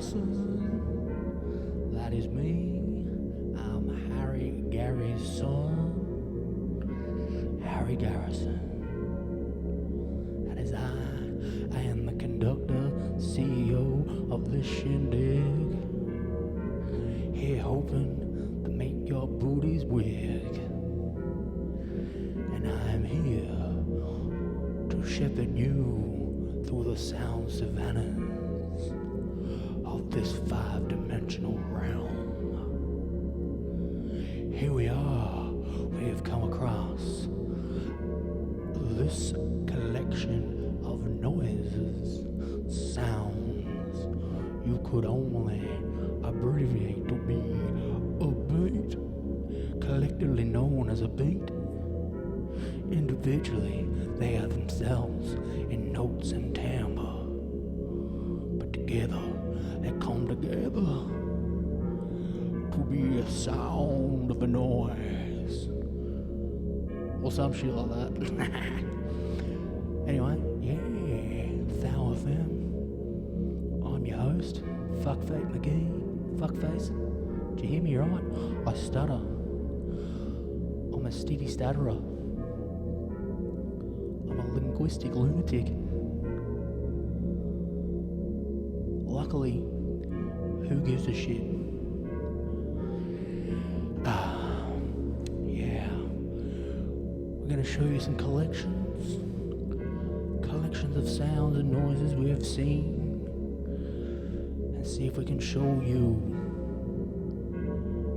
Garrison. That is me. I'm Harry Gary's son. Harry Garrison. That is I. I am the conductor, CEO of this shindig. Here hoping to make your booties wig. And I'm here to shepherd you through the sound savannas of this five-dimensional realm. Here we are. We have come across this collection of noises, sounds you could only abbreviate to be a beat, collectively known as a beat. Individually, they are themselves in notes and timbre, but together they come together to be a sound of a noise, or some shit like that. Anyway, yeah, Thou FM. I'm your host, Fuckface McGee. Fuckface. Did you hear me right? I stutter. I'm a steady stutterer. I'm a linguistic lunatic. Luckily, who gives a shit? Yeah. We're gonna show you some collections of sounds and noises we have seen, and see if we can show you,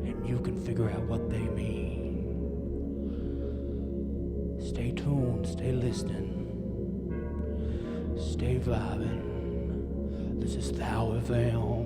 and you can figure out what they mean. Stay tuned, stay listening, stay vibing. This is Thou FM.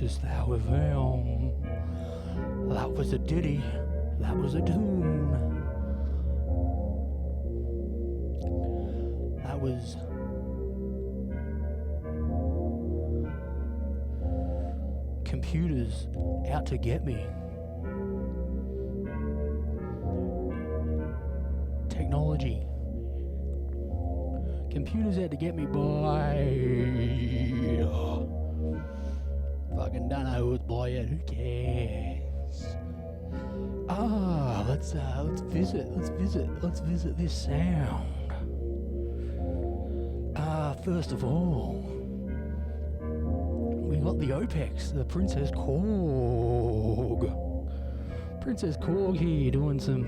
is Thou FM. That was a ditty, that was a tune. That was Computers Out to Get Me. Technology. Computers Out to Get Me by... Fucking don't know who it's by yet, who cares? Let's visit this sound. First of all, we got the OPEX, the Princess Korg. Princess Korg here doing some...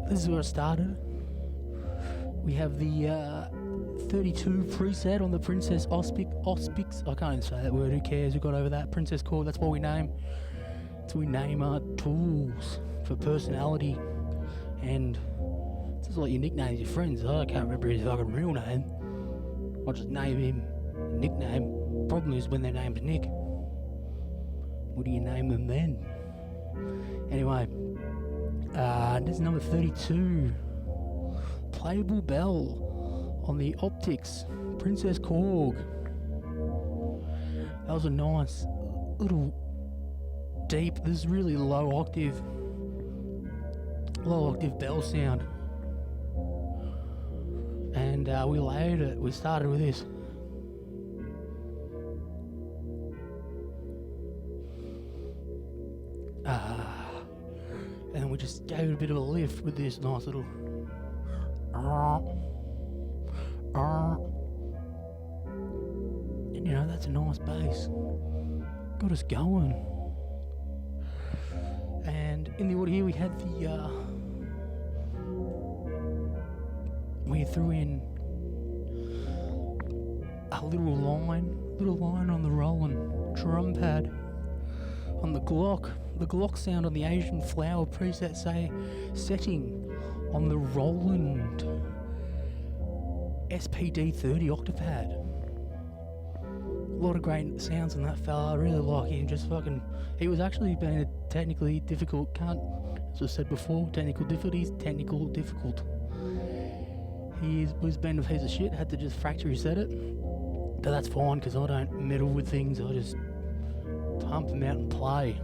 this is where it started. We have the 32 preset on the Princess Auspix. I can't even say that word, who cares, we got over that. Princess Korg, that's what we name. That's what we name our tools for personality. And it's just like your nicknames, your friends. I can't remember his fucking real name. I'll just name him a nickname. Problem is when their name's Nick, what do you name them then? Anyway, this is number 32. Playable Bell on the Optics Princess Korg. That was a nice little deep, this is really low octave bell sound. And we started with this. And we just gave it a bit of a lift with this nice little and you know, that's a nice bass. Got us going. And in the order here we had the we threw in a little line on the rolling drum pad on the Glock. The Glock sound on the Asian Flower preset setting on the Roland SPD30 Octapad. A lot of great sounds on that fella. I really like him. He was actually being a technically difficult cunt. As I said before, technical difficult. He was being a piece of shit, had to just factory set it. But that's fine, because I don't meddle with things, I just pump them out and play.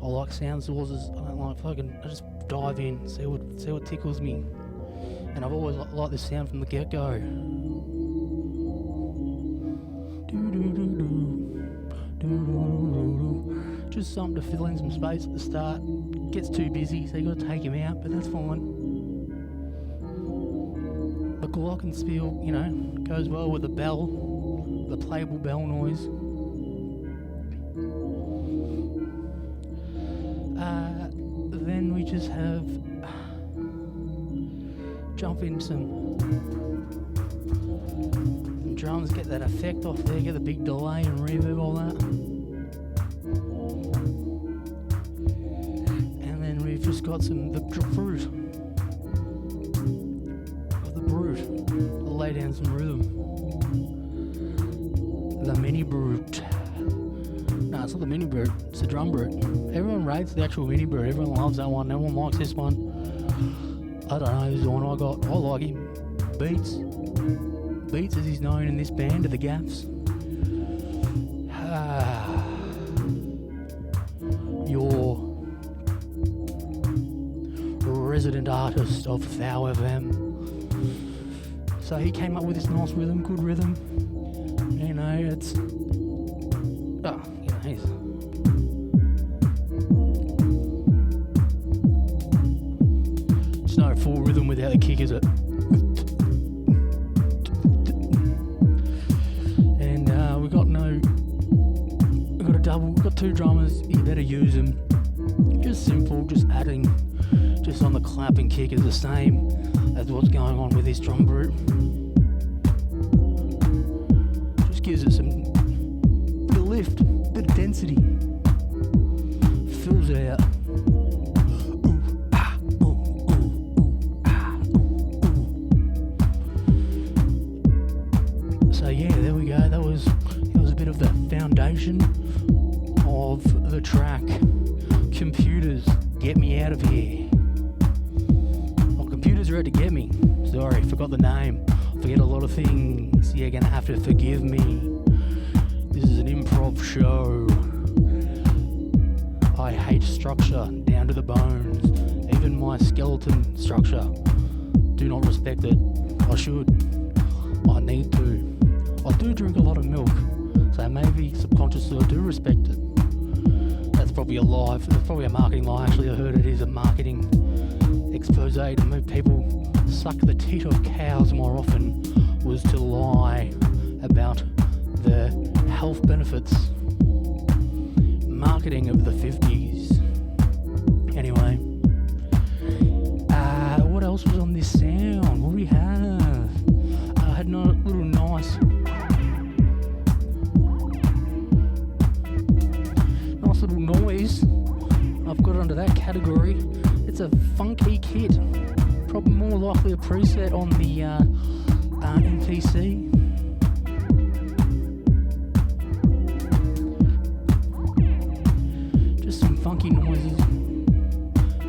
I like sound sources, I don't like I just dive in, see what tickles me. And I've always liked this sound from the get-go. Just something to fill in some space at the start. Gets too busy, so you got to take him out, but that's fine. The glockenspiel, you know, goes well with the bell, the playable bell noise. Then we just have jump in some drums, get that effect off there, get the big delay and reverb, all that. And then we've just got the brute, lay down some rhythm. The mini brute. No, it's not the mini brute, it's the drum brute. Everyone rates the actual mini brute, everyone loves that one, everyone likes this one. I don't know, this is the one I got. I like him. Beats as he's known in this band are the Gaffs. Your resident artist of Thou FM. So he came up with this nice rhythm, good rhythm. You know, it's... It's no full rhythm without the kick, is it? And we've got two drummers, you better use them. Just simple, just adding, just on the clap and kick is the same as what's going on with this drum brute. Just gives it some bit of lift, bit of density, fills it out. So yeah, there we go. That was track. Computers, get me out of here. Well, computers are out to get me. Sorry, forgot the name. Forget a lot of things. You're gonna have to forgive me. This is an improv show. I hate structure down to the bones. Even my skeleton structure. Do not respect it. I should. I need to. I do drink a lot of milk, so maybe subconsciously I do respect it. That's probably a lie. That's probably a marketing lie. Actually, I heard it is a marketing expose to make people suck the teat of cows more often was to lie about the health benefits. Marketing of the 50s. Anyway, what else was on this sound? What do we have? I had a little nice little noise. I've got it under that category. It's a funky kit. Probably more likely a preset on the MPC. Just some funky noises.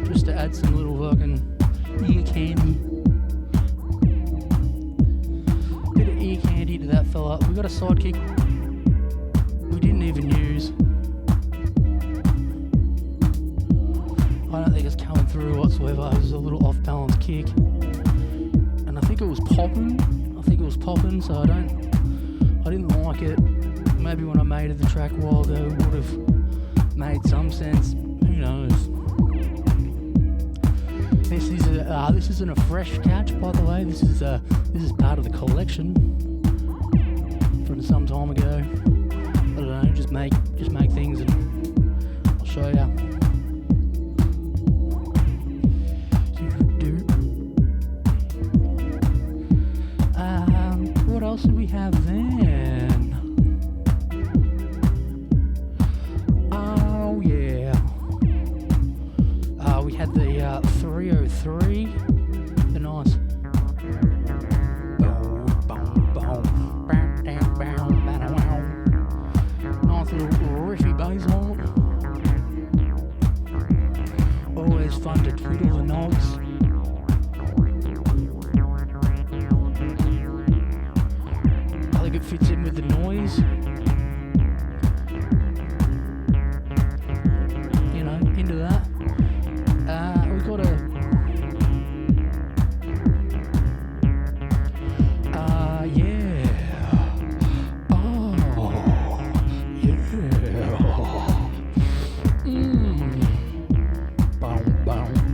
Just to add some little fucking ear candy. Bit of ear candy to that fella. We got a sidekick we didn't even use. I don't think it's coming through whatsoever. It was a little off-balance kick, and I think it was popping. So I didn't like it. Maybe when I made the track a while ago, it would have made some sense. Who knows? This isn't a fresh catch, by the way. This is part of the collection from some time ago. I don't know. Just make things, and I'll show you. What else did we have then? Oh yeah. We had the 303. The nice. Nice little riffy bass line. Always fun to twiddle the knobs. It fits in with the noise, you know, into that. We got a yeah, oh yeah, boom.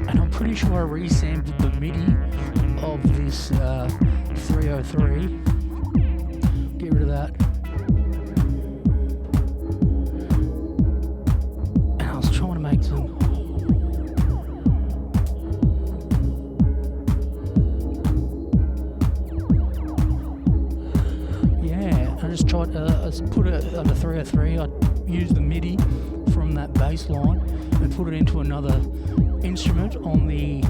And I'm pretty sure I resampled the MIDI of this 303. Get rid of that. And I was trying to make some I just tried to put it on the 303. I used the MIDI from that bass line and put it into another instrument on the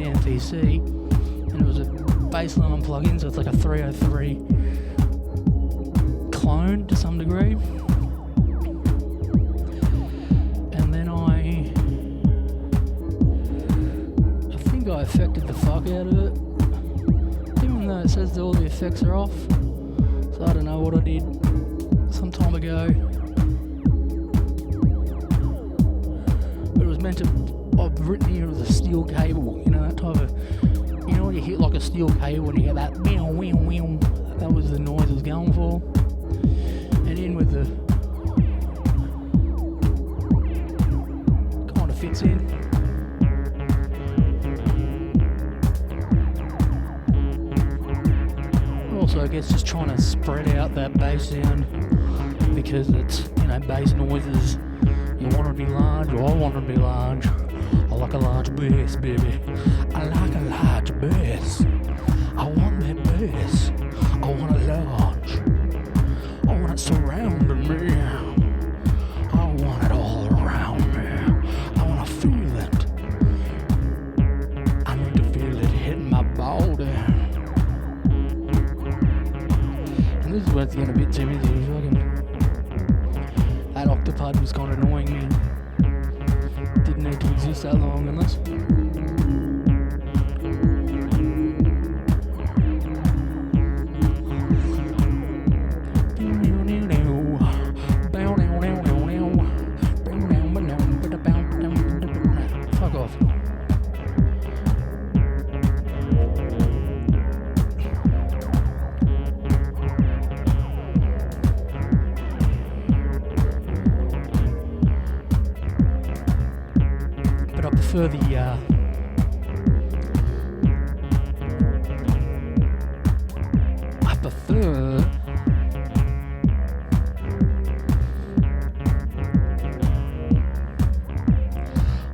MPC, and it was a bass line plug-in, so it's like a 303 clone to some degree. And then I think I affected the fuck out of it, even though it says that all the effects are off. So I don't know what I did some time ago, but it was meant to. I've written here as a steel cable, you know, that type of, you know, when you hit like a steel cable and you get that meow, meow, meow. That was the noise I was going for. And in with the, kind of fits in. Also, I guess just trying to spread out that bass sound, because it's, you know, bass noises. You want to be large, or I want to be large. I like a large bass, baby. I like a large bass. I want that bass. I want it large. I want it surrounding me. I want it all around me. I want to feel it. I need to feel it hitting my body. It's getting a bit too busy. Fucking that octopod was kind of annoying me. Didn't need to exist that long unless. Fuck off. But I prefer the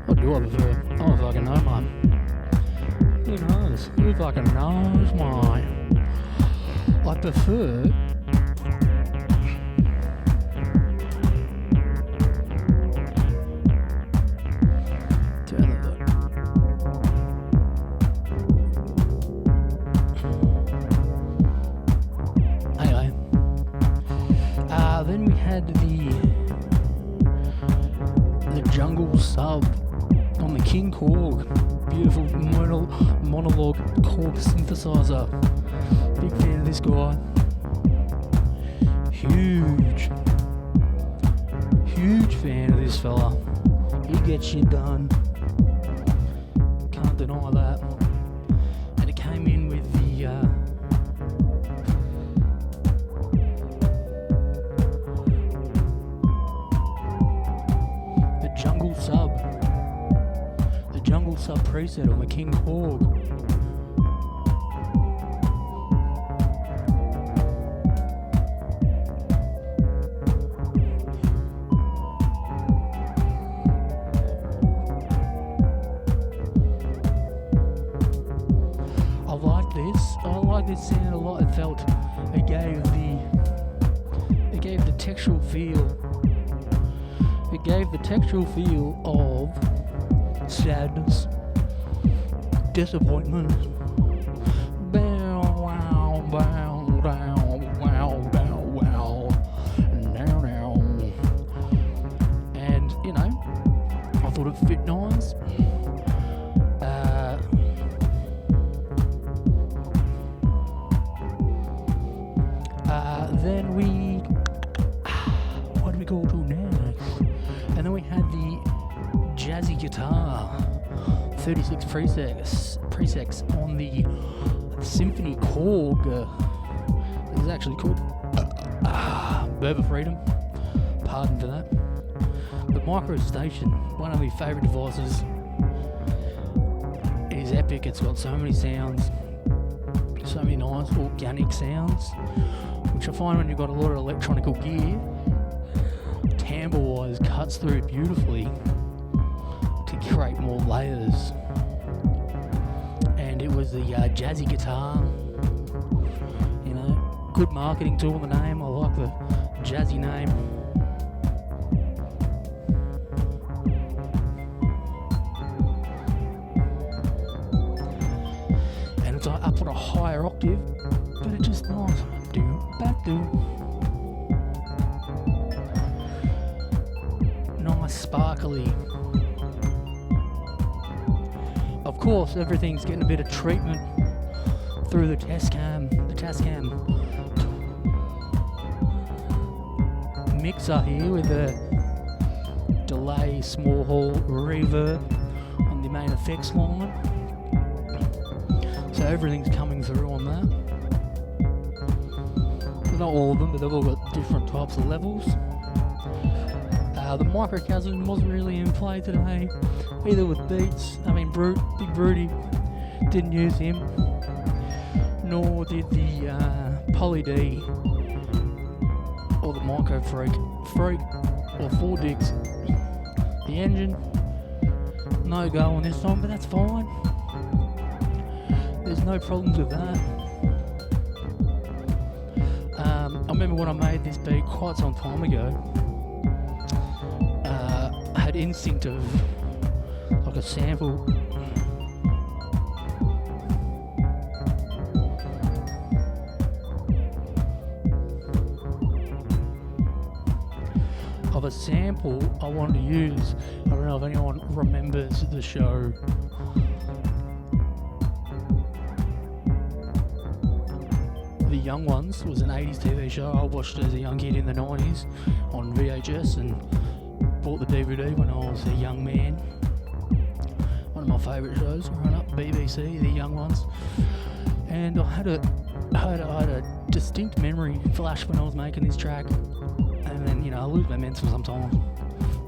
What do I prefer? I don't fucking know, man. Who knows? Who fucking knows, mate? I prefer turn it up. Anyway, then we had the jungle sub on the King Korg, beautiful monologue Korg synthesizer. Big fan of this guy. Huge fan of this fella. He gets shit done. Can't deny that. And it came in with the jungle sub. Jungle sub preset on the King Korg. I like this sound a lot. It felt it gave the textural feel. It gave the textural feel of sadness, disappointment. Bow, wow, bow, bow, wow, bow, wow, now, now. And, you know, I thought it fit nice. Then what do we go to next? And then we had the jazzy guitar, 36 presets on the Symphony Korg. It was actually called Berber Freedom. Pardon for that. The Micro Station, one of my favourite devices. It is epic. It's got so many sounds, so many nice organic sounds, which I find when you've got a lot of electronical gear, timbre-wise cuts through beautifully to create more layers. And it was the jazzy guitar, you know, good marketing tool in the name. I like the jazzy name. And it's up on a higher octave, but it just nice. Nice, sparkly. Of course, everything's getting a bit of treatment through the Tascam mixer here with a delay, small hall, reverb on the main effects line. So everything's coming through on that. Not all of them, but they've all got different types of levels. The microchasm wasn't really in play today, either with Beats. I mean, Big Broody didn't use him, nor did the Poly D or the Micro Freak or 4Dix. The engine, no go on this time, but that's fine. There's no problems with that. I remember when I made this beat quite some time ago, I had instinct of like a sample. of a sample I wanted to use. I don't know if anyone remembers the show The Young Ones. Was an 80s TV show. I watched it as a young kid in the 90s on VHS and bought the DVD when I was a young man. One of my favourite shows growing up, BBC, The Young Ones. And I had a distinct memory flash when I was making this track. And then, you know, I lose my momentum sometimes,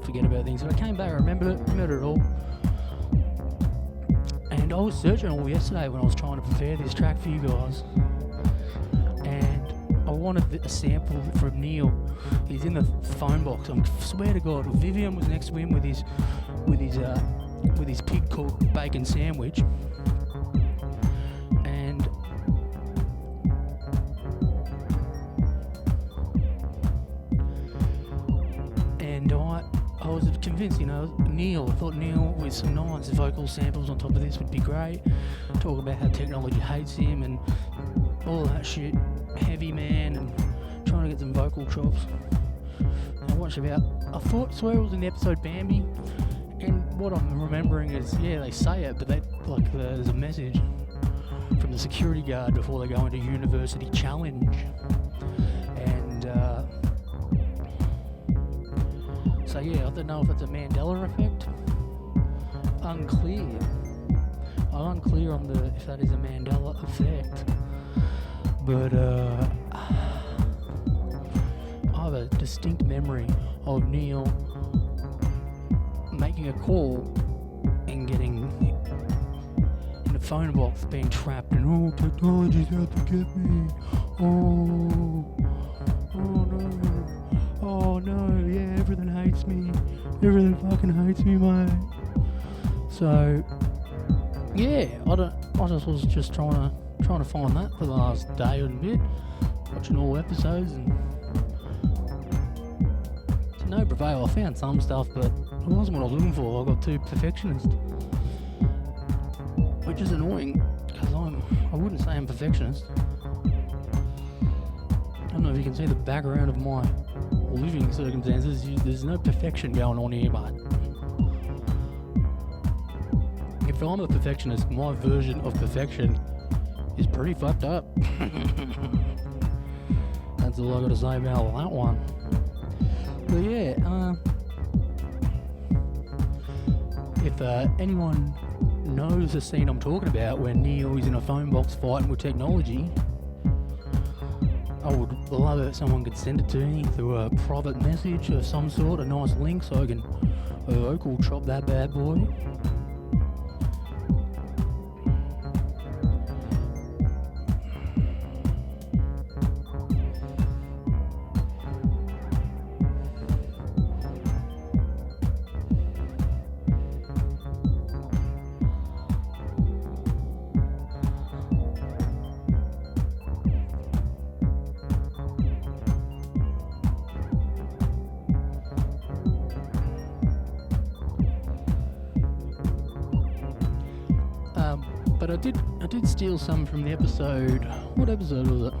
forget about things. But I came back, I remembered it all. And I was searching all yesterday when I was trying to prepare this track for you guys. And I wanted a sample from Neil. He's in the phone box. I swear to God, Vivian was next to him with his pig cooked bacon sandwich. I was convinced, you know, I thought Neil with some nice vocal samples on top of this would be great. Talk about how technology hates him and all that shit. Heavy man and trying to get some vocal chops. I swear it was in the episode Bambi, and what I'm remembering is, yeah, they say it, but there's a message from the security guard before they go into University Challenge. And so yeah, I don't know if it's a Mandela effect. Unclear. I'm unclear on if that is a Mandela effect. But I have a distinct memory of Neil making a call and getting in the phone box, being trapped, and oh, technology's out to get me. Oh no, yeah, everything hates me. Everything fucking hates me, mate. So, yeah, I just was just trying to find that for the last day and a bit, watching all episodes, and to no prevail. I found some stuff, but it wasn't what I was looking for. I got too perfectionist, which is annoying because I wouldn't say I'm perfectionist. I don't know if you can see the background of my living circumstances. There's no perfection going on here, but if I'm a perfectionist, my version of perfection is pretty fucked up. That's all I gotta say about that one. But yeah, if anyone knows the scene I'm talking about where Neo is in a phone box fighting with technology, I would love it if someone could send it to me through a private message of some sort, a nice link so I can vocal chop that bad boy. But I did steal some from the episode. What episode was it?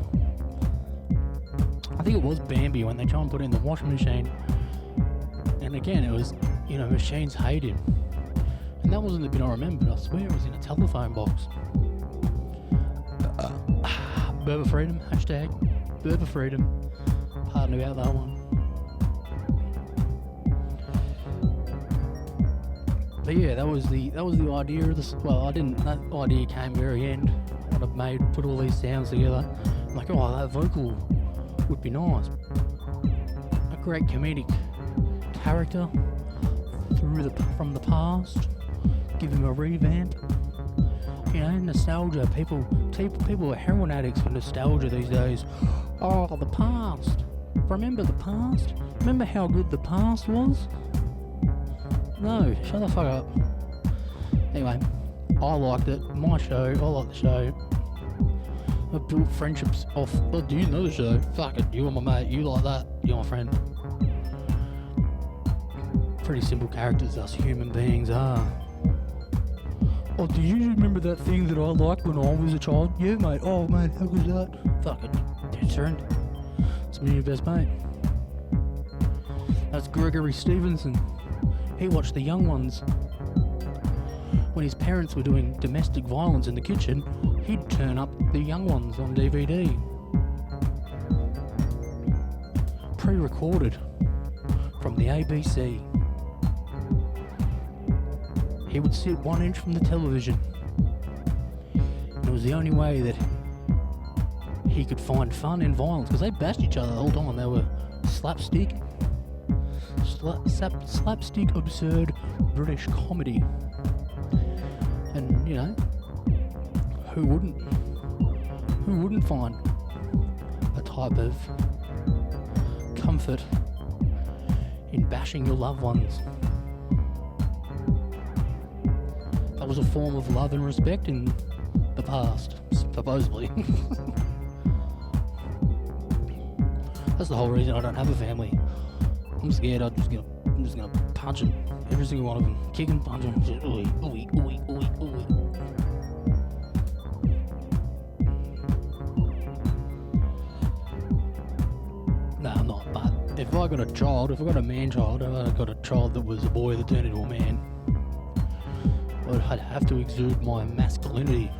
I think it was Bambi, when they try and put it in the washing machine. And again, it was, you know, machines hate him. And that wasn't the bit I remembered. I swear it was in a telephone box. Burger Freedom, hashtag Burger Freedom. Pardon about that one. But yeah, that was the idea of this. Well, that idea came very end. What I've put all these sounds together. I'm like, oh, that vocal would be nice. A great comedic character from the past. Give him a revamp. You know, nostalgia. People are heroin addicts for nostalgia these days. Oh, the past. Remember the past? Remember how good the past was? No, shut the fuck up. Anyway, I liked it. My show, I like the show. I built friendships off. Oh, do you know the show? Fuck it, you are my mate. You like that, you're my friend. Pretty simple characters us human beings are. Oh, do you remember that thing that I liked when I was a child? Yeah, mate. Oh, mate, how good's that? Fuck it, dead friend. It's me, your best mate. That's Gregory Stevenson. He watched the young ones. When his parents were doing domestic violence in the kitchen, he'd turn up the young ones on DVD. Pre-recorded from the ABC. He would sit 1 inch from the television. And it was the only way that he could find fun in violence, because they bashed each other the whole time. They were slapstick, absurd British comedy. And, you know, who wouldn't find a type of comfort in bashing your loved ones? That was a form of love and respect in the past, supposedly. That's the whole reason I don't have a family. I'm scared I'm just gonna punch them. Every single one of them. Kick and punch them. Just, ooey, ooey, ooey, ooey, ooey. No, I'm not. But if I got a child, if I got a man child, if I got a child that was a boy that turned into a man, I'd have to exude my masculinity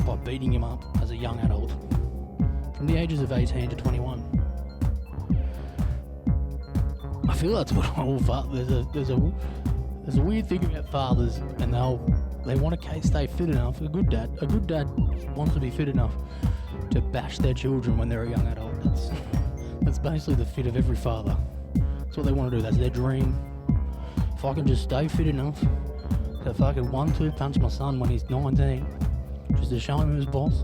by beating him up as a young adult from the ages of 18 to 21. I feel that's what all fathers. There's a weird thing about fathers, and they want to stay fit enough. A good dad wants to be fit enough to bash their children when they're a young adult. That's basically the fit of every father. That's what they want to do. That's their dream. If I can just stay fit enough to fucking 1-2 punch my son when he's 19, just to show him who's boss,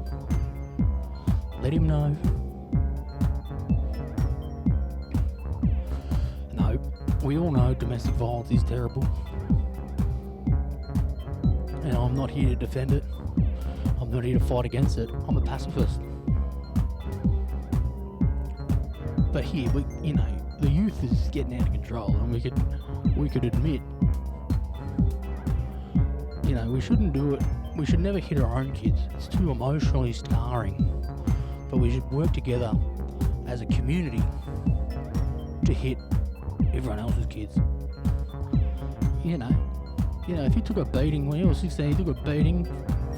let him know. No, we all know domestic violence is terrible, and I'm not here to defend it. I'm not here to fight against it. I'm a pacifist. But here, the youth is getting out of control, and we could admit, we shouldn't do it. We should never hit our own kids. It's too emotionally scarring. But we should work together as a community to hit everyone else's kids. If you took a beating when you were 16, you took a beating,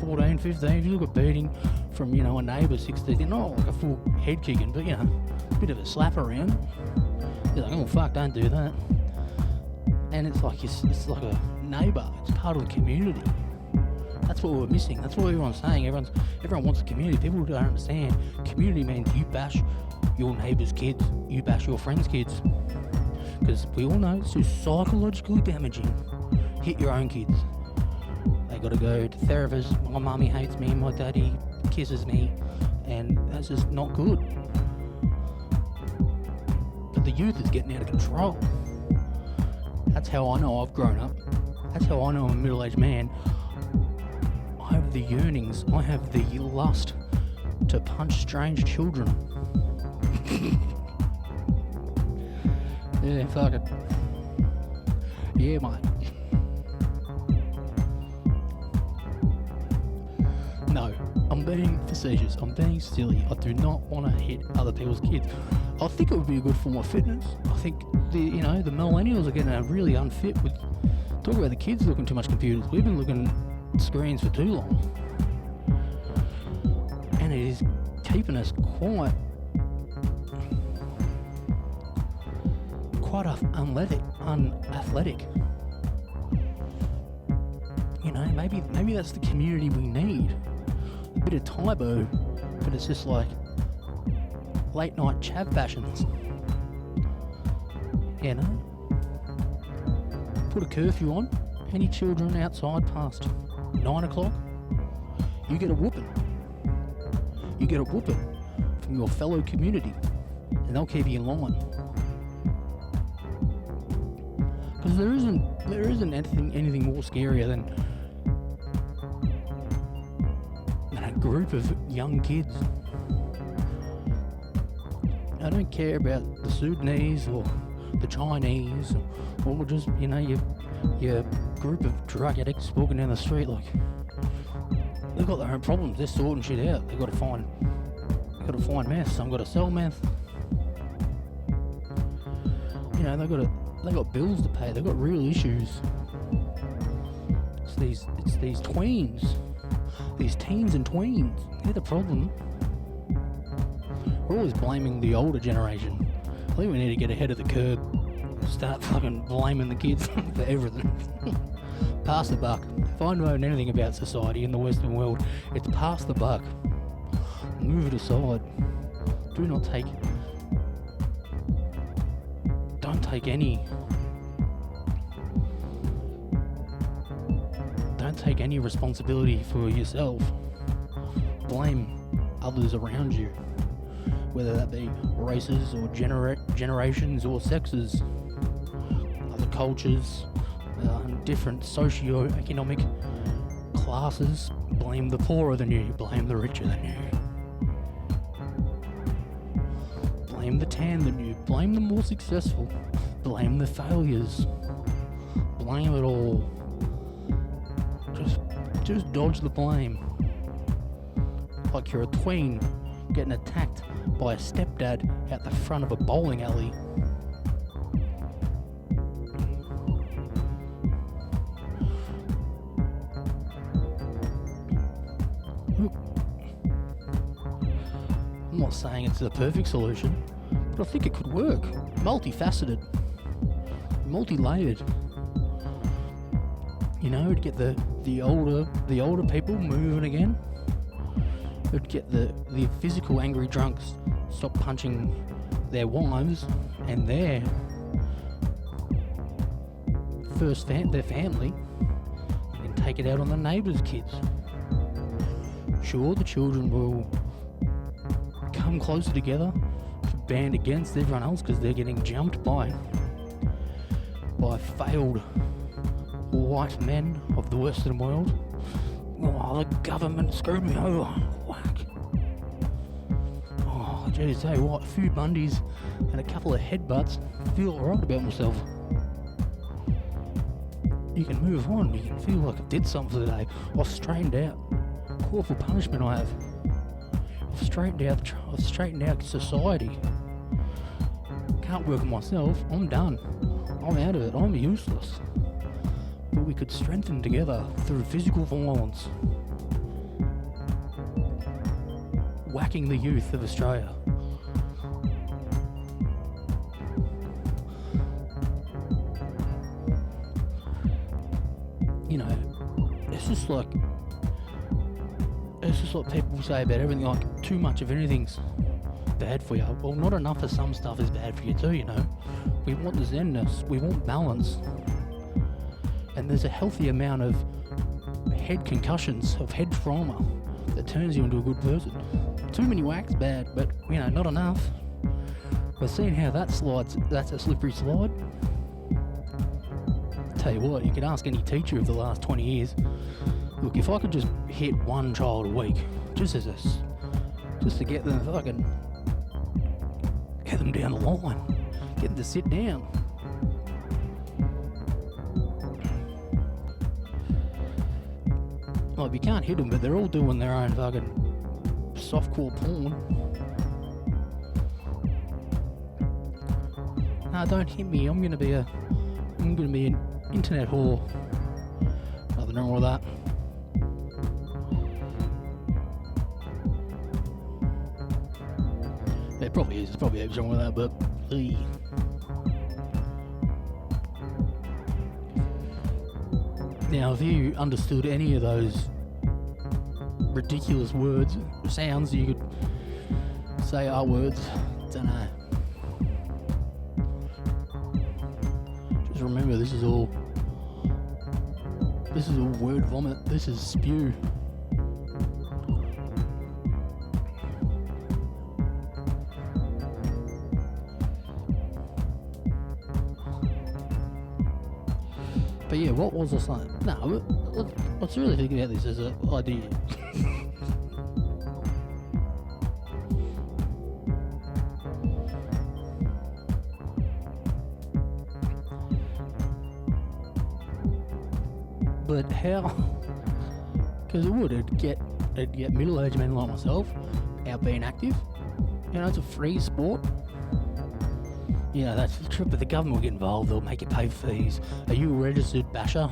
14, 15, if you took a beating from, a neighbour 16, not like a full head kicking, but, a bit of a slap around. You're like, oh fuck, don't do that. And it's like a neighbour. It's part of the community. That's what we're missing. That's what everyone's saying. Everyone wants a community. People don't understand. Community means you bash your neighbour's kids. You bash your friend's kids. Because we all know it's just psychologically damaging. Hit your own kids. They got to go to therapists. My mummy hates me. My daddy kisses me. And that's just not good. But the youth is getting out of control. That's how I know I've grown up. That's how I know I'm a middle-aged man. I have the yearnings. I have the lust to punch strange children. Yeah, fuck it. Yeah, mate. No, I'm being facetious. I'm being silly. I do not want to hit other people's kids. I think it would be a good form of fitness. I think the millennials are getting really unfit with. Talk about the kids looking too much computers. We've been looking at screens for too long, and it is keeping us quite unathletic. Maybe that's the community we need. A bit of Tybo, but it's just like late night chav fashions. Put a curfew on. Any children outside past 9 o'clock, you get a whooping. You get a whooping from your fellow community, and they'll keep you in line. Because there isn't anything more scarier than a group of young kids. I don't care about the Sudanese or the Chinese or just your group of drug addicts walking down the street. Like, they've got their own problems. They're sorting shit out. They've got to find meth. Some got to sell meth. know, they got bills to pay. They've got real issues. It's these tweens, these teens and tweens. They're the problem. We're always blaming the older generation. I think we need to get ahead of the curve. Start fucking blaming the kids for everything. Pass the buck. If I know anything about society in the Western world, it's pass the buck. Move it aside. Don't take any responsibility for yourself. Blame others around you, whether that be races or generations or sexes, other cultures, different socio-economic classes. Blame the poorer than you, blame the richer than you. Blame the tan than you, blame the more successful, blame the failures, blame it all. Just dodge the blame. Like you're a tween getting attacked by a stepdad out the front of a bowling alley. I'm not saying it's the perfect solution, but I think it could work. Multifaceted, multi-layered. You know, it'd get the older people moving again. It'd get the physical angry drunks stop punching their wives and their family, and take it out on the neighbours' kids. Sure, the children will come closer together to band against everyone else because they're getting jumped by failed white men of the Western world. Oh, the government screwed me over. Whack. Oh, geez, tell you what, a few Bundys and a couple of headbutts, feel alright about myself. You can move on, you can feel like I did something for the day. I've straightened out. Corporal punishment I have. I've straightened out society. Can't work on myself, I'm done. I'm out of it, I'm useless. But we could strengthen together through physical violence. Whacking the youth of Australia. You know, it's just like people say about everything, like too much of anything's bad for you. Well, not enough of some stuff is bad for you too, you know. We want the zenness, we want balance. And there's a healthy amount of head concussions, of head trauma, that turns you into a good person. Too many whacks, bad, but, you know, not enough. We're seeing how that slides, that's a slippery slide. Tell you what, you can ask any teacher of the last 20 years, look, if I could just hit one child a week, just to get them down the line, get them to sit down. Like, you can't hit them, but they're all doing their own fucking softcore porn. No, don't hit me. I'm gonna be an internet whore. Nothing wrong with that. It probably is. There's probably heaps wrong with that, but now, if you understood any of those ridiculous words, sounds, you could say our words. Don't know. Just remember, this is all word vomit. This is spew. But yeah, what was I saying? No, let's really think about this as an idea. But how? Because it'd get middle-aged men like myself out being active. You know, it's a free sport. You know, that's true, but the government will get involved. They'll make you pay fees. Are you a registered basher?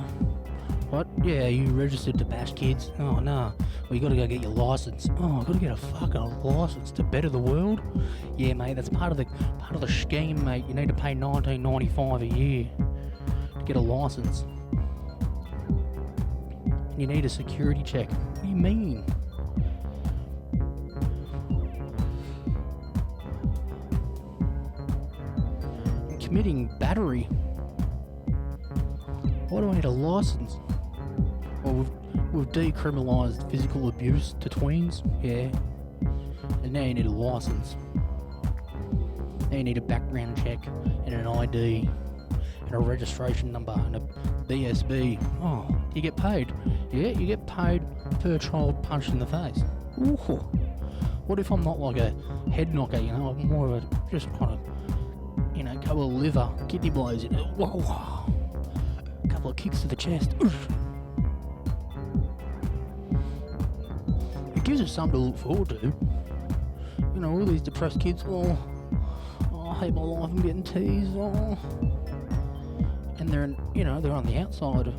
What? Yeah, are you registered to bash kids? Oh, no. Well, you got to go get your license. Oh, I've got to get a fucking license to better the world? Yeah, mate, that's part of the scheme, mate. You need to pay $19.95 a year to get a license. And you need a security check. What do you mean? I'm committing battery. Why do I need a license? Well, we've decriminalised physical abuse to tweens, yeah. And now you need a license. Now you need a background check and an ID and a registration number and a BSB. Oh, you get paid? Yeah, you get paid per child punched in the face. Ooh. What if I'm not like a head knocker, you know? I'm more of a just kind of, you know, couple of liver, kidney blows, you know? Whoa. A couple of kicks to the chest. Oof. It gives us something to look forward to. You know, all these depressed kids, oh, I hate my life, I'm getting teased, oh. And they're on the outside,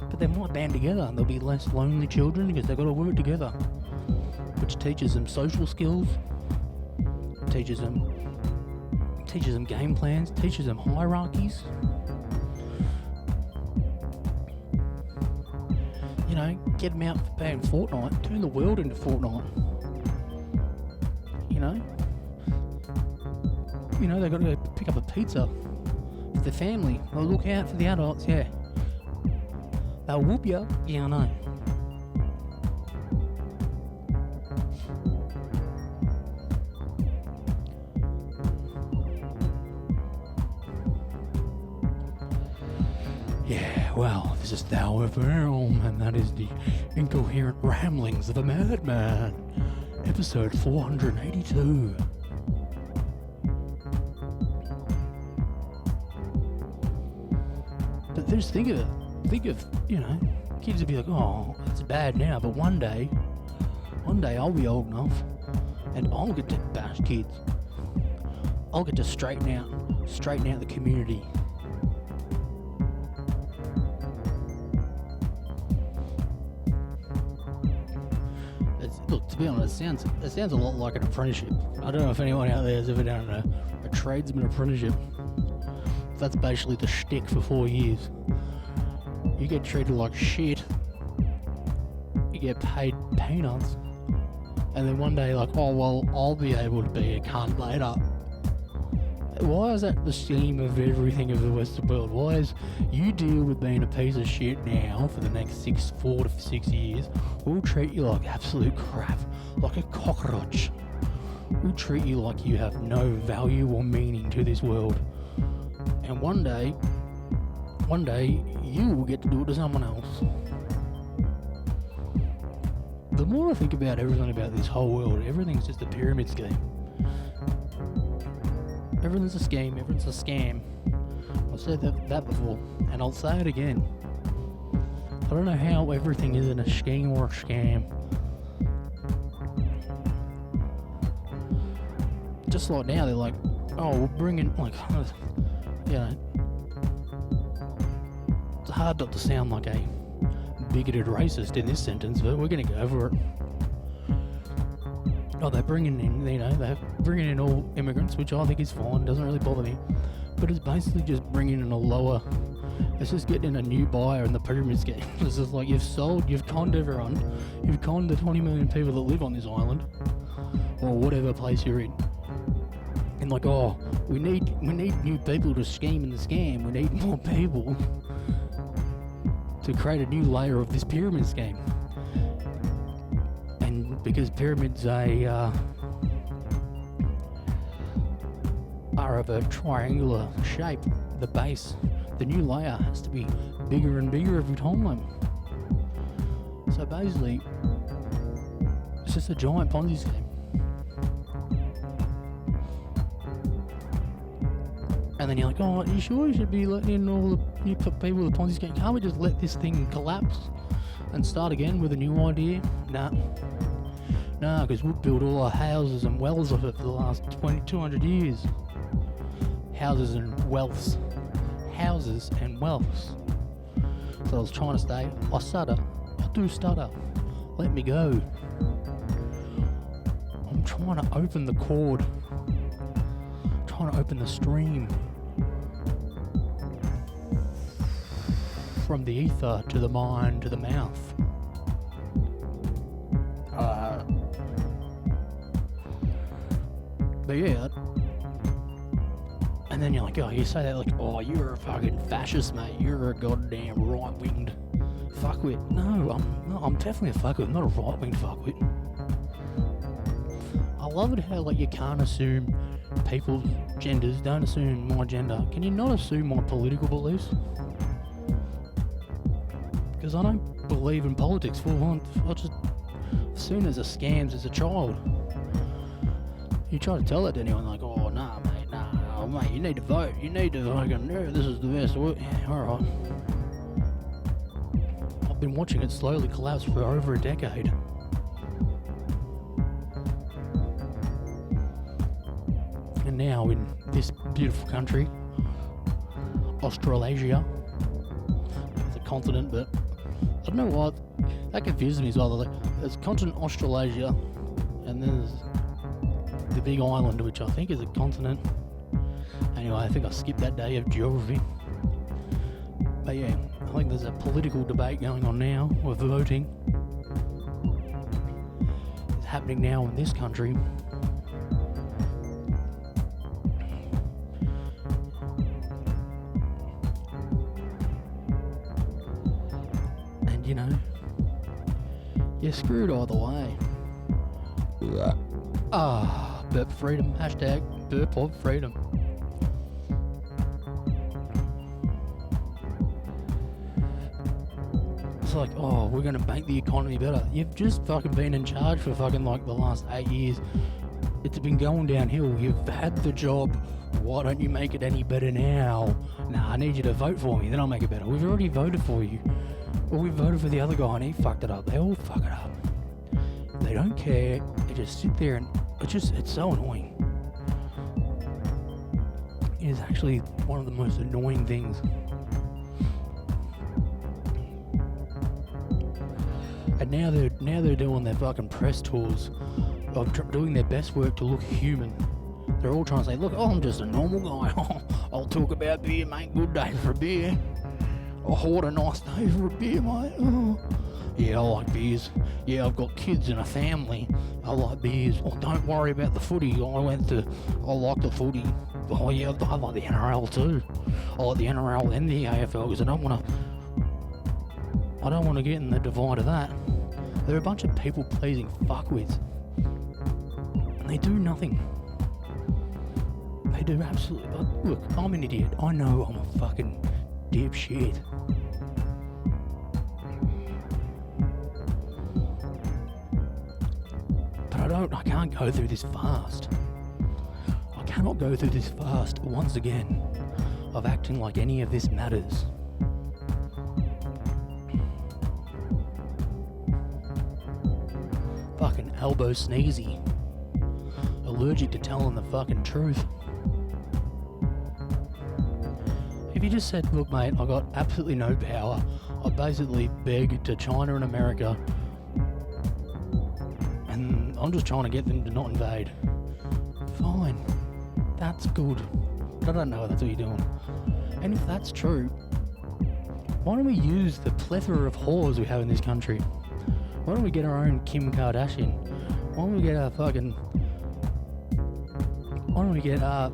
but they might band together and there'll be less lonely children because they've got to work together, which teaches them social skills, teaches them game plans, teaches them hierarchies. You know, get them out for playing Fortnite, turn the world into Fortnite. You know, they've got to go pick up a pizza for the family. They'll look out for the adults, yeah. They'll whoop you, yeah, I know. Yeah, well, this is Thou FM, and that is the incoherent ramblings of a madman, episode 482. But just think of, you know, kids will be like, oh, it's bad now, but one day I'll be old enough, and I'll get to bash kids. I'll get to straighten out the community. Look, to be honest, it sounds a lot like an apprenticeship. I don't know if anyone out there has ever done a tradesman apprenticeship. That's basically the shtick for 4 years. You get treated like shit. You get paid peanuts. And then one day, like, oh, well, I'll be able to be a cunt later. Why is that the scheme of everything of the Western world? Why is you deal with being a piece of shit now for the next 4 to 6 years? We'll treat you like absolute crap, like a cockroach. We'll treat you like you have no value or meaning to this world. And one day, you will get to do it to someone else. The more I think about everything about this whole world, everything's just a pyramid scheme. Everything's a scheme, everything's a scam. I've said that before, and I'll say it again. I don't know how everything isn't a scheme or a scam. Just like now, they're like, oh, we'll bring in, like, you know, it's hard not to sound like a bigoted racist in this sentence, but we're going to go for it. Oh, they're bringing in all immigrants, which I think is fine, doesn't really bother me. But it's basically just bringing in it's just getting in a new buyer in the pyramid scheme. It's just like you've conned everyone, you've conned the 20 million people that live on this island, or whatever place you're in. And like, oh, we need new people to scheme in the scam. We need more people to create a new layer of this pyramid scheme. And because pyramids are of a triangular shape, the base, the new layer has to be bigger and bigger every time. So basically, it's just a giant Ponzi scheme. And then you're like, oh, are you sure you should be letting in all the new people with the Ponzi scheme? Can't we just let this thing collapse and start again with a new idea? Nah, because we've built all our houses and wells of it for the last 200 years. houses and wealths. Houses and wealths. So I was trying to stay. I stutter. I do stutter. Let me go. I'm trying to open the cord. Trying to open the stream. From the ether to the mind to the mouth. But yeah. And then you're like, oh, you say that like, oh, you're a fucking fascist, mate. You're a goddamn right-winged fuckwit. No, I'm definitely a fuckwit. I'm not a right-winged fuckwit. I love it how like you can't assume people's genders. Don't assume my gender. Can you not assume my political beliefs? Because I don't believe in politics full on. I just assume there's a scams as a child. You try to tell that to anyone, like, oh, nah, mate, nah, oh, mate, you need to vote. You need to fucking, no, this is the best. Yeah, alright. I've been watching it slowly collapse for over a decade. And now in this beautiful country, Australasia, it's a continent, but I don't know why, that confuses me as well. Like, there's continent Australasia, and then there's the big island, which I think is a continent. Anyway, I think I skipped that day of geography. But yeah, I think there's a political debate going on now with voting. It's happening now in this country. And you know, you're screwed either way. Burp freedom, hashtag burp of freedom. It's like, oh, we're gonna make the economy better. You've just fucking been in charge for fucking like the last 8 years. It's been going downhill. You've had the job. Why don't you make it any better now? Nah, I need you to vote for me, then I'll make it better. We've already voted for you. Well, we voted for the other guy and he fucked it up. They all fuck it up. They don't care. They just sit there and it's so annoying. It is actually one of the most annoying things. And now they're doing their fucking press tours of doing their best work to look human. They're all trying to say, look, oh, I'm just a normal guy. I'll talk about beer, mate. Good day for a beer. Oh, what a nice day for a beer, mate. Oh. Yeah, I like beers. Yeah, I've got kids and a family. I like beers. Oh, don't worry about the footy. I like the footy. Oh yeah, I like the NRL too. I like the NRL and the AFL because I don't want to get in the divide of that. They're a bunch of people-pleasing fuckwits. And they do nothing. They do absolutely... Look, I'm an idiot. I know I'm a fucking dipshit. I can't go through this fast. I cannot go through this fast once again of acting like any of this matters. Fucking elbow sneezy. Allergic to telling the fucking truth. If you just said, look mate, I got absolutely no power. I basically beg to China and America and I'm just trying to get them to not invade. Fine. That's good. But I don't know if that's what you're doing. And if that's true, why don't we use the plethora of whores we have in this country? Why don't we get our own Kim Kardashian? Why don't we get our fucking... Why don't we get our...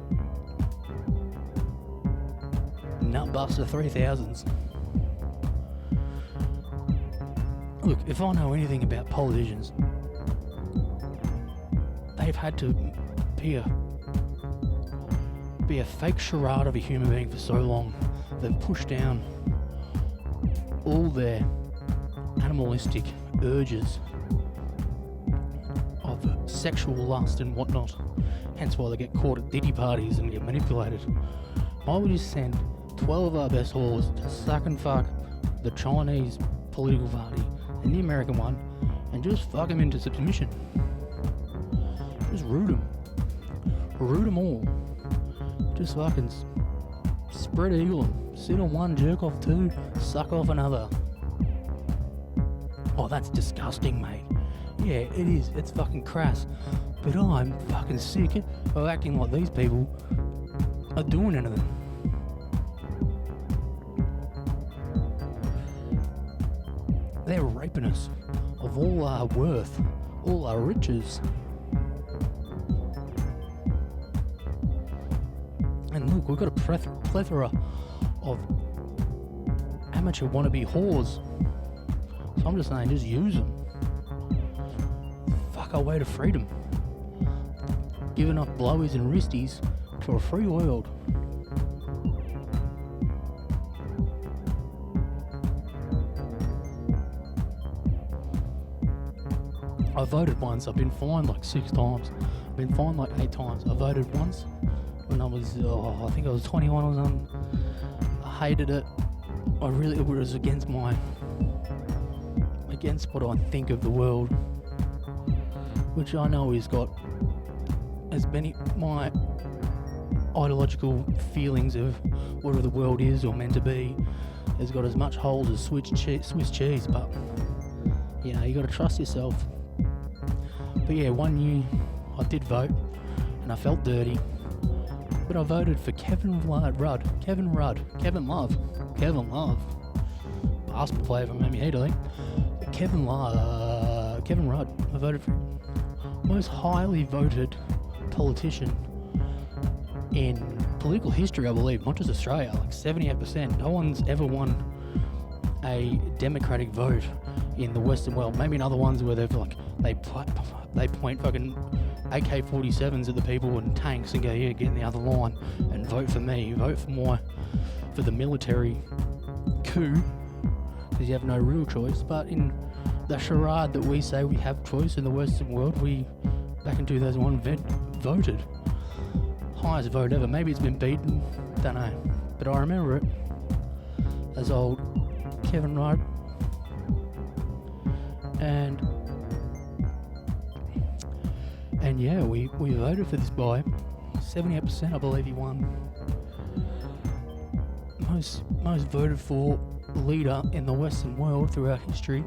Nutbuster 3000s? Look, if I know anything about politicians, they've had to be a fake charade of a human being for so long. They've pushed down all their animalistic urges of sexual lust and whatnot. Hence why they get caught at ditty parties and get manipulated. Why would you send 12 of our best whores to suck and fuck the Chinese political party and the American one and just fuck them into submission? Just root them. Root them all. Just fucking spread eagle them. Sit on one, jerk off two, suck off another. Oh, that's disgusting, mate. Yeah, it is. It's fucking crass. But I'm fucking sick of acting like these people are doing anything. They're raping us of all our worth, all our riches. And look, we've got a plethora of amateur wannabe whores. So I'm just saying, just use them. Fuck our way to freedom. Giving up blowies and wristies to a free world. I voted once. I've been fined like 6 times. I've been fined like 8 times. I voted once when I was, I think I was 21 or something. I hated it. It was against what I think of the world, which I know has got as many my ideological feelings of what the world is or meant to be, has got as much holes as Swiss cheese. But you know, you got to trust yourself. But yeah, one year I did vote and I felt dirty, but I voted for Kevin Love, basketball player from Miami Heat, I think. Kevin Rudd. I voted for him. Most highly voted politician in political history, I believe, not just Australia, like 78%. No one's ever won a democratic vote in the Western world. Maybe in other ones where they've like they point fucking AK-47s at the people and tanks and go, yeah, get in the other line and vote for me, vote for the military coup, because you have no real choice. But in the charade that we say we have choice in the Western world, we back in 2001 voted. Highest vote ever. Maybe it's been beaten, don't know, but I remember it as old Kevin Rudd. And yeah, we voted for this guy. 78%, I believe he won. Most voted for leader in the Western world throughout history.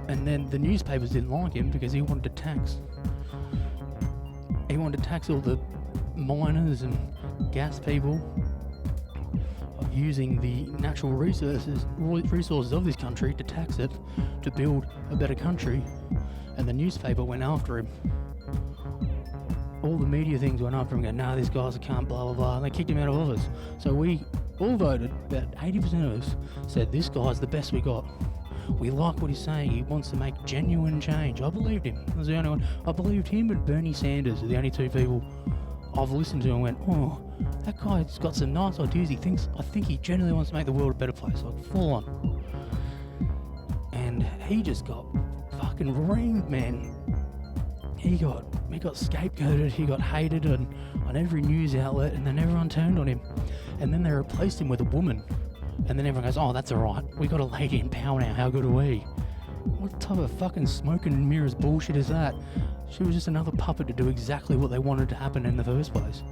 And then the newspapers didn't like him because he wanted to tax all the miners and gas people of using the natural resources of this country to tax it to build a better country. And the newspaper went after him. All the media things went after him, going, nah, this guy's a cunt, blah, blah, blah, and they kicked him out of office. So we all voted, about 80% of us said, this guy's the best we got. We like what he's saying, he wants to make genuine change. I believed him, I was the only one. I believed him and Bernie Sanders are the only two people I've listened to and went, oh, that guy's got some nice ideas, I think he genuinely wants to make the world a better place, like full on. And he just got fucking reamed, man. He got scapegoated, he got hated on every news outlet, and then everyone turned on him. And then they replaced him with a woman. And then everyone goes, oh, that's alright, we got a lady in power now, how good are we? What type of fucking smoke and mirrors bullshit is that? She was just another puppet to do exactly what they wanted to happen in the first place.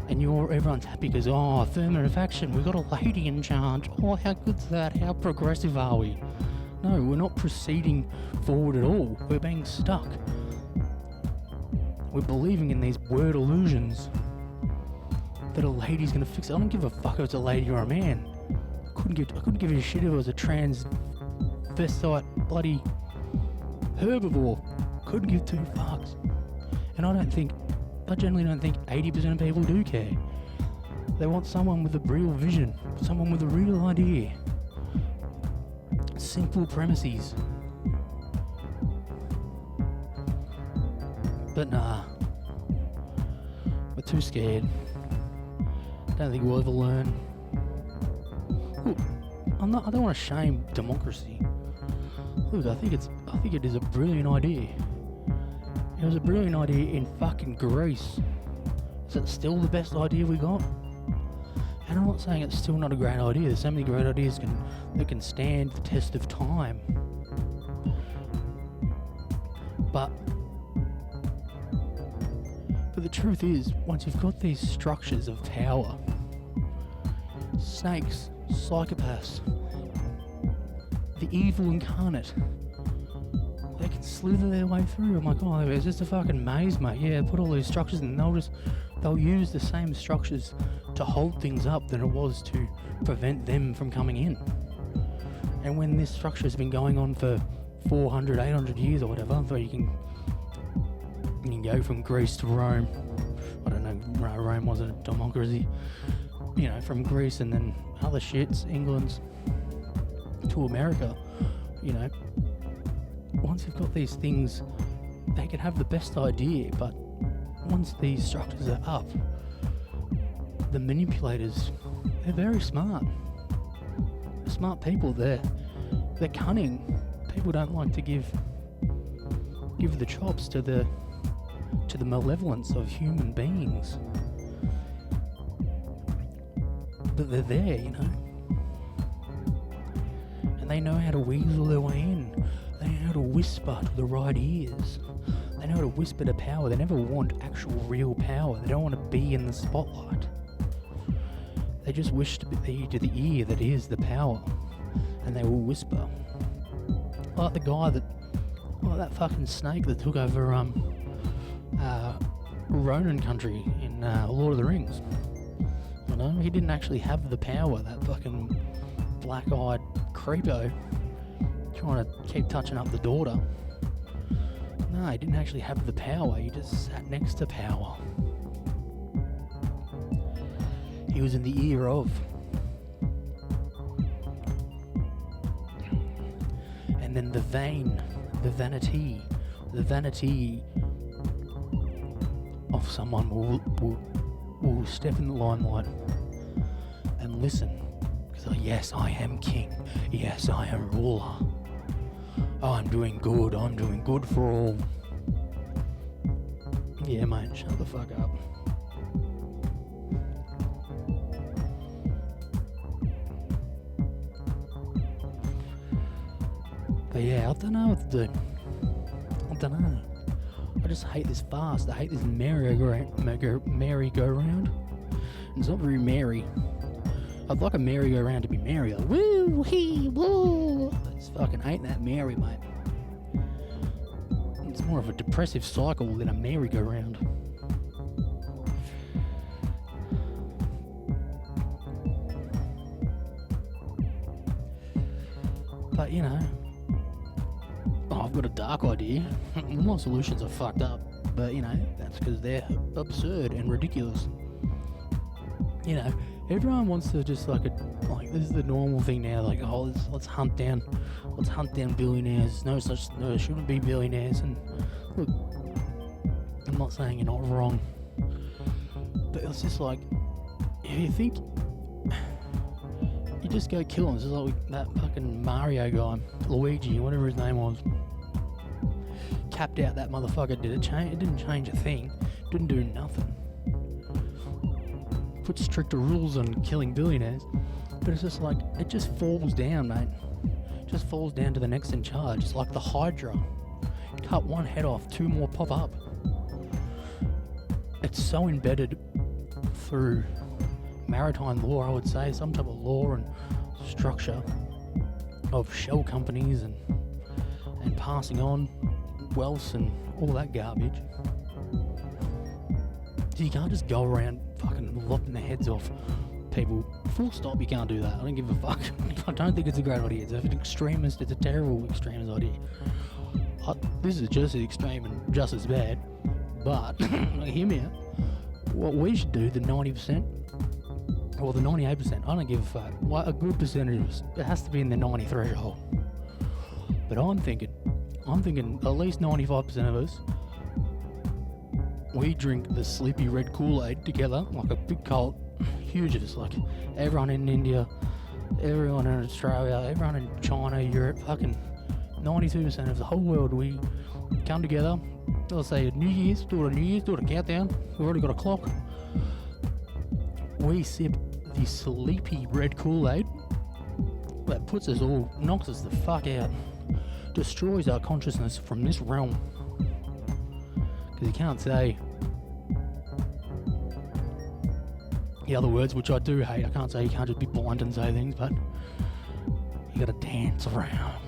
And everyone's happy because, oh, affirmative action, we got a lady in charge. Oh, how good's that? How progressive are we? No, we're not proceeding forward at all. We're being stuck. We're believing in these word illusions that a lady's gonna fix it. I don't give a fuck if it's a lady or a man. I couldn't give a shit if it was a transvestite bloody herbivore. Couldn't give 2 fucks. And I generally don't think 80% of people do care. They want someone with a real vision, someone with a real idea. Simple premises. But nah, we're too scared. Don't think we'll ever learn. Look, I don't want to shame democracy. Look, I think it is a brilliant idea. It was a brilliant idea in fucking Greece. Is it still the best idea we got? And I'm not saying it's still not a great idea. There's so many great ideas that can stand the test of time. But the truth is, once you've got these structures of power, snakes, psychopaths, the evil incarnate, they can slither their way through. I'm like, oh, it's just a fucking maze, mate. Yeah, put all these structures in, and they'll use the same structures to hold things up than it was to prevent them from coming in. And when this structure has been going on for 400, 800 years or whatever, so you can go from Greece to Rome. I don't know, Rome wasn't a democracy. You know, from Greece and then other shits, England to America. You know, once you've got these things, they can have the best idea, but once these structures are up, the manipulators, they're very smart. They're smart people. They're cunning. People don't like to give the chops to the malevolence of human beings. But they're there, you know. And they know how to weasel their way in. They know how to whisper to the right ears. They know how to whisper to power. They never want actual real power. They don't want to be in the spotlight. They just wish to be to the ear that is the power. And they will whisper. Like the guy that fucking snake that took over Ronin country in Lord of the Rings. You know, he didn't actually have the power, that fucking black-eyed creepo trying to keep touching up the daughter. No, he didn't actually have the power, he just sat next to power. He was in the ear of. And then the vanity of someone will step in the limelight and listen. Because, yes, I am king. Yes, I am ruler. I'm doing good. I'm doing good for all. Yeah, mate, shut the fuck up. But yeah, I don't know what to do. I don't know. I just hate this fast. I hate this merry-go-round. It's not very merry. I'd like a merry-go-round to be merry. Like, woo, hee, woo. I just fucking hate that merry, mate. It's more of a depressive cycle than a merry-go-round. But, you know, I've got a dark idea. My solutions are fucked up, but you know, that's because they're absurd and ridiculous. You know, everyone wants to just like this is the normal thing now. Like, oh, let's hunt down billionaires. No, shouldn't be billionaires. And look, I'm not saying you're not wrong, but it's just like, if you think, you just go kill him. It's just like that fucking Mario guy, Luigi, whatever his name was. Capped out that motherfucker. It didn't change a thing. Didn't do nothing. Put stricter rules on killing billionaires, but it's just like, it just falls down, mate. It just falls down to the next in charge. It's like the Hydra. Cut one head off, two more pop up. It's so embedded through maritime law, I would say, some type of law and structure of shell companies and passing on wealth and all that garbage. So you can't just go around fucking lopping the heads off people. Full stop, you can't do that. I don't give a fuck. I don't think it's a great idea. It's an extremist, it's a terrible extremist idea. This is just as extreme and just as bad, but hear me out. What we should do, the 90%, or the 98%, I don't give a fuck. A good percentage, it has to be in the 90 threshold. But I'm thinking at least 95% of us, we drink the sleepy red Kool-Aid together, like a big cult, huge of us, like everyone in India, everyone in Australia, everyone in China, Europe, fucking 92% of the whole world, we come together, let's say New Year's, do a countdown, we've already got a clock. We sip the sleepy red Kool-Aid that puts us all, knocks us the fuck out, destroys our consciousness from this realm. Because you can't say the other words, which I do hate. I can't say you can't just be blind and say things, but you gotta dance around.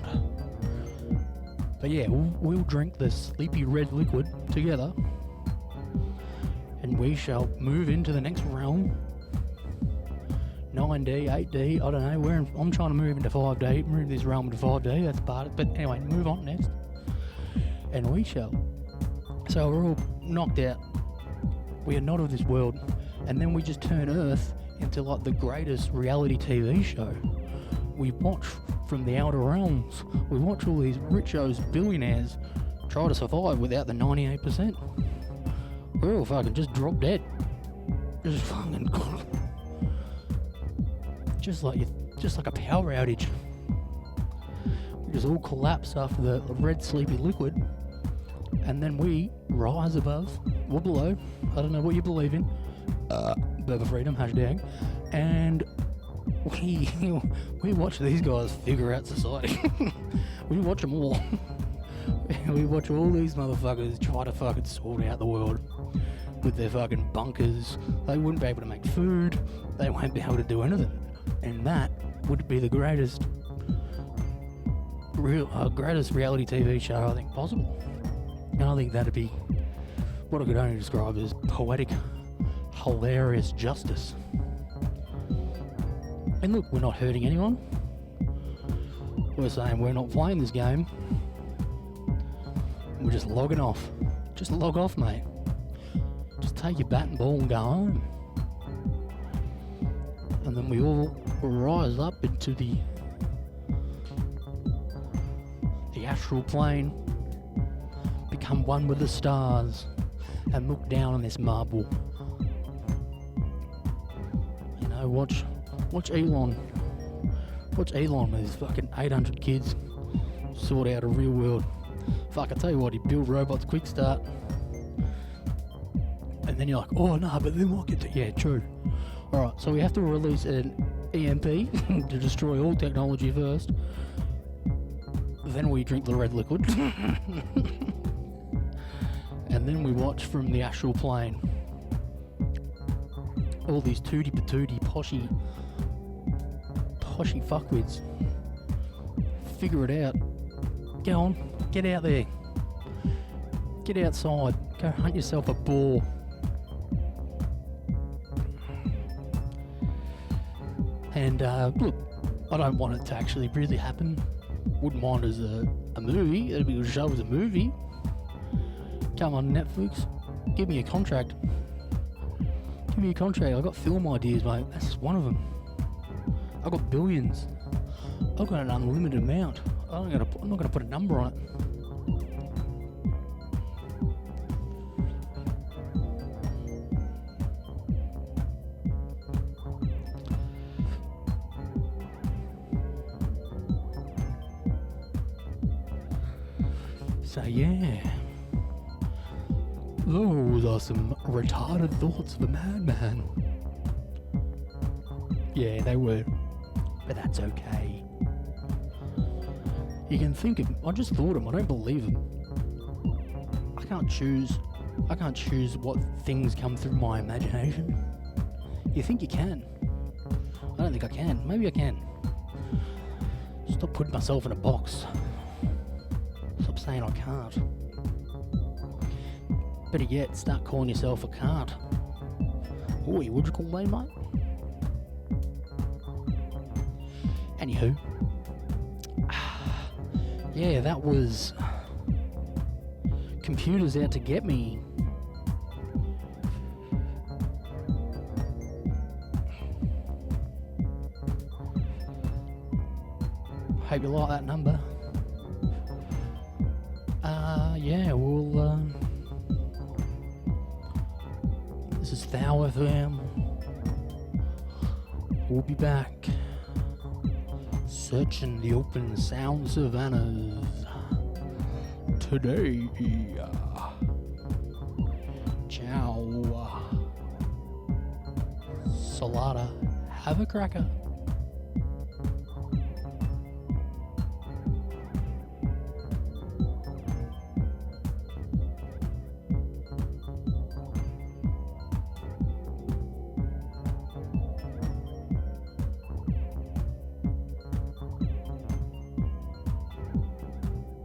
But yeah, we'll drink this sleepy red liquid together, and we shall move into the next realm. 9D, 8D, I don't know. I'm trying to move into 5D, move this realm into 5D. That's part of it. But anyway, move on next, and we shall. So we're all knocked out. We are not of this world, and then we just turn Earth into like the greatest reality TV show. We watch from the outer realms. We watch all these richos, billionaires try to survive without the 98%. We're all fucking just drop dead. Just fucking just like a power outage. We just all collapse after the red sleepy liquid, and then we rise above or below. I don't know what you believe in. Burger freedom, hashtag. And we watch these guys figure out society. We watch them all. We watch all these motherfuckers try to fucking sort out the world with their fucking bunkers. They wouldn't be able to make food. They won't be able to do anything. And that would be the greatest reality TV show I think possible. And I think that'd be what I could only describe as poetic, hilarious justice. And look, we're not hurting anyone. We're saying we're not playing this game. We're just logging off. Just log off, mate. Just take your bat and ball and go home. And then we all rise up into the astral plane, become one with the stars, and look down on this marble. You know, watch Elon. Watch Elon with his fucking 800 kids sort out a real world. Fuck, I tell you what, he built robots quick start. And then you're like, oh no, but then we'll get to... Yeah, true. Alright, so we have to release an EMP to destroy all technology first. Then we drink the red liquid. And then we watch from the astral plane all these tooty patooty poshy fuckwits figure it out. Go on, get out there, get outside, go hunt yourself a boar. And look, I don't want it to actually really happen. Wouldn't mind as a movie. It'd be a show as a movie. Come on Netflix, give me a contract. Give me a contract. I've got film ideas, mate. That's just one of them. I've got billions. I've got an unlimited amount. I'm not gonna put a number on it. So yeah, those are some retarded thoughts of a madman. Yeah, they were, but that's okay. You can think of them. I just thought them. I don't believe them. I can't choose what things come through my imagination. You think you can? I don't think I can. Maybe I can. Stop putting myself in a box. Stop saying I can't. Better yet, start calling yourself a can't. Oi, what'd you call me, mate? Anywho. Yeah, that was computers out to get me. Hope you like that number. Yeah, this is Thou FM. We'll be back. Searching the open sound savannas today. Ciao. Salada. Have a cracker.